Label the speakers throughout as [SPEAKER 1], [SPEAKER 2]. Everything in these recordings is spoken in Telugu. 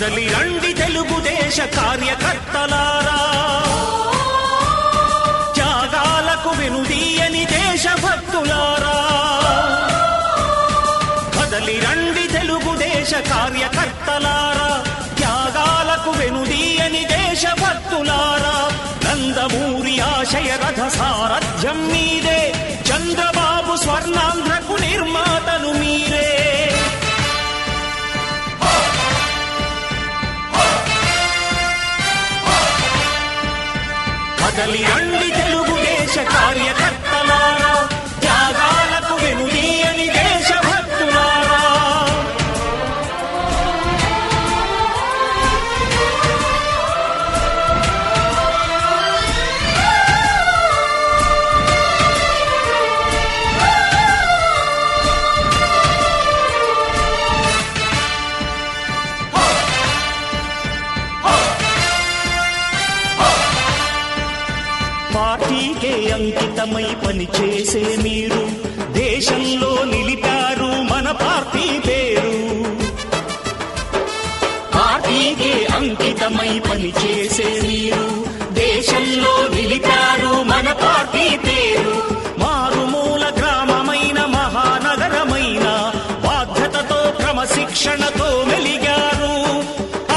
[SPEAKER 1] కదలి రండి తెలుగుదేశ కార్యకర్తలారా, త్యాగాలకు వెనుదీయని దేశభక్తులారా. కదలి రండి తెలుగుదేశ కార్యకర్తలారా, త్యాగాలకు వెనుదీయని దేశభక్తులారా. నందమూరి ఆశయ రథ సారథ్యం మీదే, చంద్రబాబు స్వర్ణాంధ్రకు నిర్మాతలు మీరే. కదలి రండి తెలుగుదేశ కార్యకర్తలారా, త్యాగాలకు వెనుదీయని దేశభక్తులారా. పార్టీకే అంకితమై పనిచేసే మీరు దేశంలో నిలిపారు మన పార్టీ పేరు. పార్టీకే అంకితమై పనిచేసే మీరు దేశంలో నిలిపారు మన పార్టీ పేరు. మారుమూల గ్రామమైన మహానగరమైన బాధ్యతతో క్రమశిక్షణతో మెలిగారు.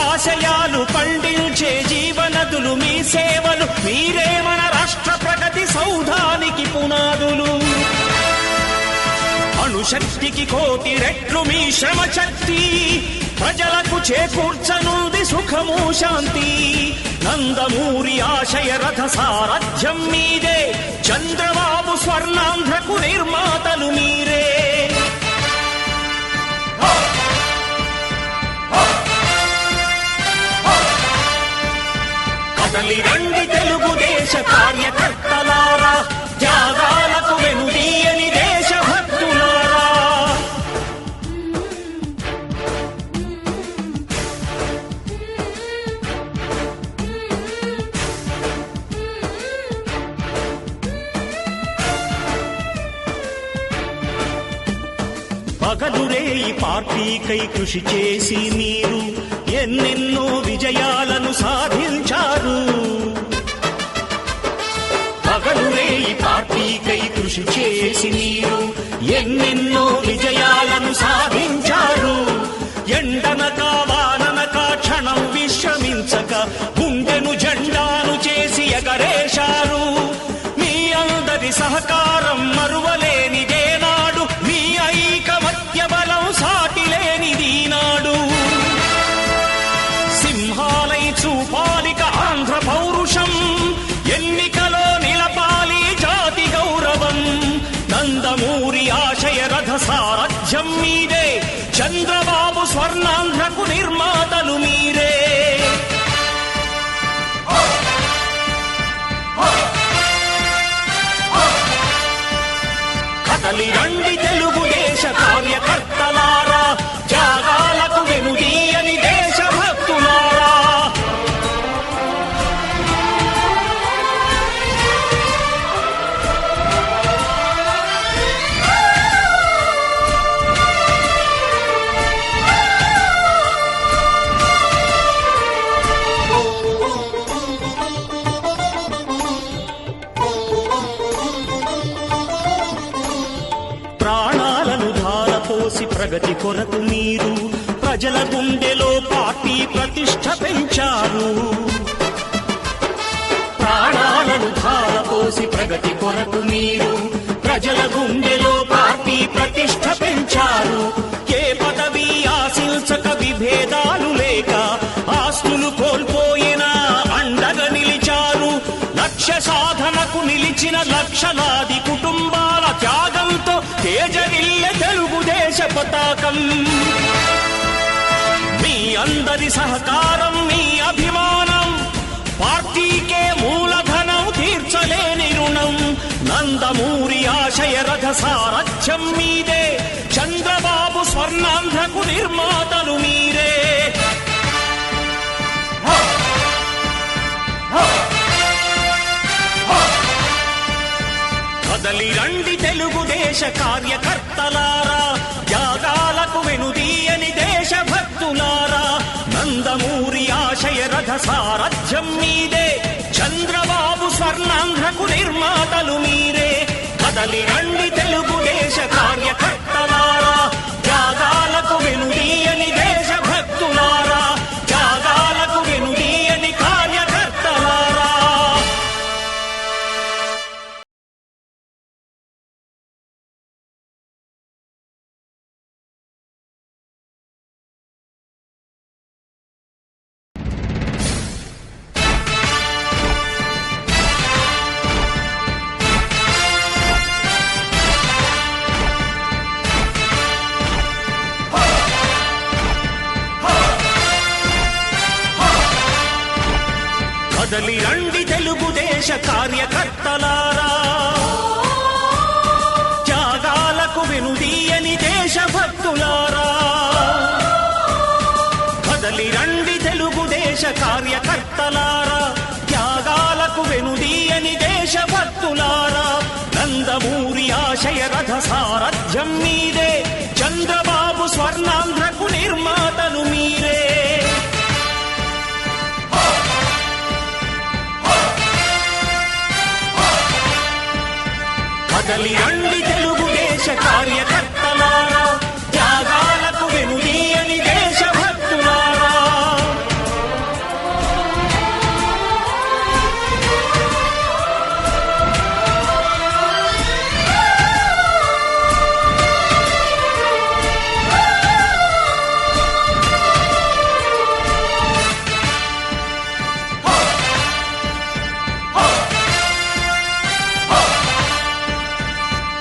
[SPEAKER 1] ఆశయాలు పండించే జీవనదులు మీ సేవలు, మీరే మన రాష్ట్ర ప్రగతి సౌధానికి పునాదులు. అణుశక్తికి కోటి రెట్లు మీ శ్రమ శక్తి, ప్రజలకు చేకూర్చనుంది సుఖము శాంతి. నందమూరి ఆశయ రథ సారథ్యం మీదే, చంద్రబాబు స్వర్ణాంధ్రకు నిర్మాతలు మీరే. కదలి రండి తెలుగుదేశ కార్యకర్తలారా, త్యాగాలకు వెనుదీయని దేశభక్తులారా. పగలురేయి పార్టీకై కృషి చేసి మీరు ఎన్నెన్నో విజయాలను సాధించారు. పగలురేయి పార్టీకై కృషి చేసి మీరు ఎన్నెన్నో విజయాలను సాధించారు. ఎండనక వాననక క్షణం విశ్రమించక గుండెను జెండాను చేసి ఎగరేశారు. మీ అందరి సహకారం మరువలేనిదే నాడు, మీ ఐకమత్య బలం సాటిలేనిది నాడు. సింహాలై చూపాలిక ఆంధ్ర పౌరుషం, ఎన్నికలో నిలపాలి జాతి గౌరవం. నందమూరి ఆశయ రథ సారథ్యం మీదే, చంద్రబాబు స్వర్ణాంధ్రకు నిర్మాతలు మీరే. కదలి రండి తెలుగుదేశ కార్యకర్తలారా, త్యాగాలకు వెనుదీయని దేశభక్తులారా. ప్రాణాలను ధారపోసి ప్రగతి కొరకు మీరు ప్రజల గుండెలో పార్టీ ప్రతిష్ఠ పెంచారు. ప్రాణాలను ధారపోసి ప్రగతి కొరకు మీరు ప్రజల గుండెలో పార్టీ ప్రతిష్ఠ పెంచారు. ఏ పదవి ఆశించక విభేదాలు లేక ఆస్తులు కోల్పోయినా అండగా నిలిచారు. లక్ష్య సాధనకు నిలిచిన లక్షలాది కుటుంబాల త్యాగంతో తేజరిల్లె తెలుగుదేశ పతాకం. మీ అందరి సహకారం, మీ అభిమానం పార్టీకే మూలధనం, తీర్చలేని రుణం. నందమూరి ఆశయ రథ సారథ్యం మీదే, చంద్రబాబు స్వర్ణాంధ్రకు నిర్మాతలు మీరే. కదలి రండి తెలుగుదేశ కార్యకర్తలారా, త్యాగాలకు వెనుదీయని దేశభక్తులారా. నందమూరి ఆశయ రథ సారథ్యం మీదే, చంద్రబాబు స్వర్ణాంధ్రకు నిర్మాతలు మీరే. కదలి రండి తెలుగుదేశ కార్యకర్తలారా, త్యాగాలకు వెనుదీయని దేశభక్తులారా, త్యాగాలకు వెనుదీయని కార్యకర్తలారా. కదలి రండి తెలుగుదేశ కార్యకర్తలారా, త్యాగాలకు వెనుదీయని దేశభక్తులారా. కదలి రండి తెలుగుదేశ కార్యకర్తలారా, త్యాగాలకు వెనుదీయని దేశభక్తులారా. నందమూరి ఆశయ రథ సారథ్యం మీదే, చంద్రబాబు స్వర్ణాంధ్రకు నిర్మాతలు మీరే. కదలి రండి తెలుగుదేశ కార్యకర్తలారా, త్యాగాలకు వెనుదీయని దేశభక్తులారా.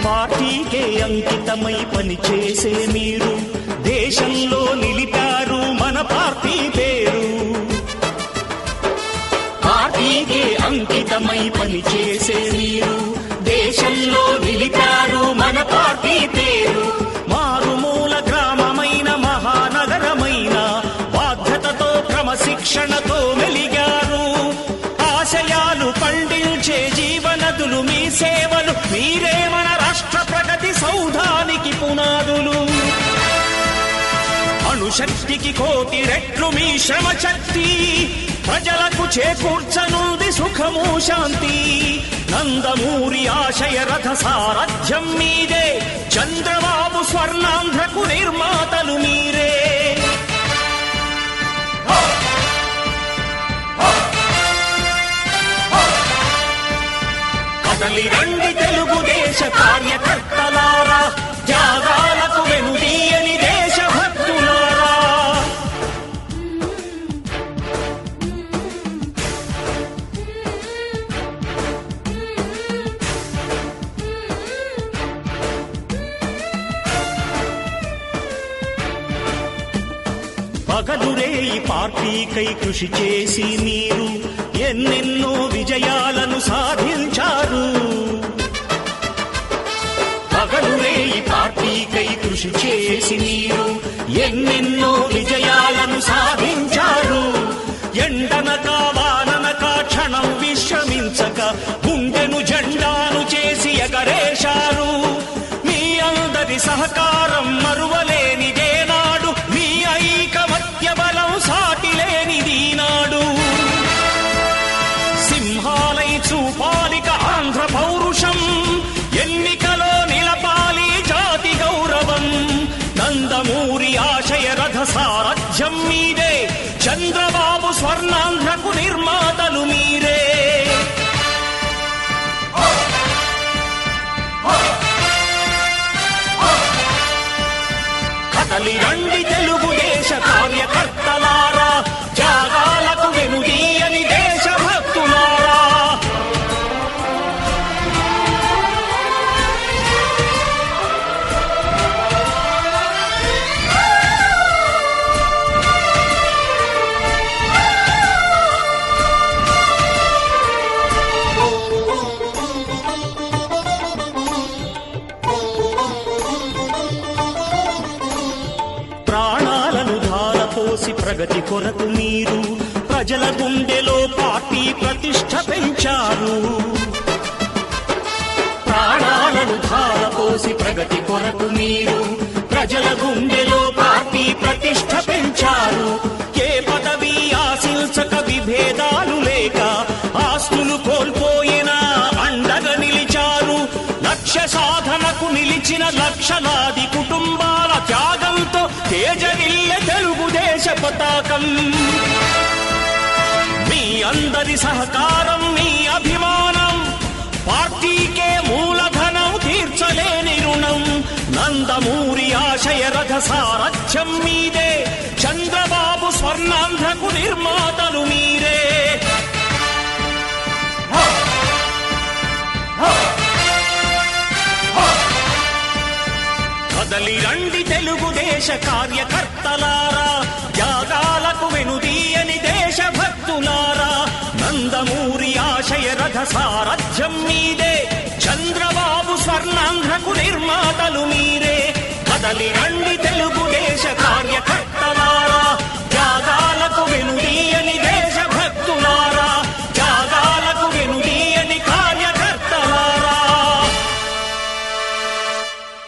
[SPEAKER 1] పార్టీకే అంకితమై పనిచేసే మీరు దేశంలో నిలిపారు మన పార్టీ పేరు. పార్టీకే అంకితమై పనిచేసే మీరు దేశంలో నిలిపారు మన పార్టీ పేరు. మారుమూల గ్రామమైన మహానగరమైన బాధ్యతతో క్రమశిక్షణతో మెలిగారు. ఆశయాలు పండించే జీవనదులు మీ సేవలు, మీరే మన రాష్ట్ర ప్రగతి సౌధానికి పునాదులు. అణుశక్తికి కోటి రెట్లు మీ శ్రమ శక్తి, ప్రజలకు చేకూర్చనుంది సుఖము శాంతి. నందమూరి ఆశయ రథ సారథ్యం మీదే, చంద్రబాబు స్వర్ణాంధ్రకు నిర్మాతలు మీరే. కదలి రండి తెలుగుదేశ కార్యకర్తలారా, త్యాగాలకు వెనుదీయని దేశభక్తులారా. పగలురే ఈ పార్టీకై కృషి చేసి మీరు ఎన్నెన్నో విజయాలను సాధించారు. పగలురే ఈ పార్టీకై కృషి చేసి మీరు ఎన్నెన్నో విజయాలను సాధించారు. ఎండనక వాననక క్షణం విశ్రమించక గుండెను జెండాను చేసి ఎగరేశారు. మీ అందరి సహకారం మరువలేనిదేనాడు, మీ ఐకమత్య బలం సాటిలేనిదీనాడు. సింహాలై చూపాలిక ఆంధ్ర పౌరుషం, ఎన్నికలో నిలపాలి జాతి గౌరవం. నందమూరి ఆశయ రథ సారథ్యం మీదే, చంద్రబాబు స్వర్ణాంధ్రకు నిర్మాతలు మీరే. కదలి రండి తెలుగుదేశ కార్యకర్తలారా, త్యాగాలకు వెనుదీయని దేశభక్తులారా. ప్రాణాలను ధారపోసి ప్రగతి కొరకు మీరు ప్రజల గుండెలో పార్టీ ప్రతిష్ఠ పెంచారు. ప్రాణాలను ధారపోసి ప్రగతి కొరకు మీరు ప్రజల గుండెలో పార్టీ ప్రతిష్ఠ పెంచారు. ఏ సాధనకు నిలిచిన లక్షలాది కుటుంబాల త్యాగంతో తేజరిల్లె తెలుగుదేశ పతాకం. మీ అందరి సహకారం, మీ అభిమానం పార్టీకే మూలధనం, తీర్చలేని రుణం. నందమూరి ఆశయ రథ సారథ్యం మీదే, చంద్రబాబు స్వర్ణాంధ్రకు నిర్మాతలు మీరే. కదలి రండి తెలుగుదేశ కార్యకర్తలారా, త్యాగాలకు వెనుదీయని దేశభక్తులారా. నందమూరి ఆశయ రథ సారథ్యం మీదే, చంద్రబాబు స్వర్ణాంధ్రకు నిర్మాతలు మీరే. కదలి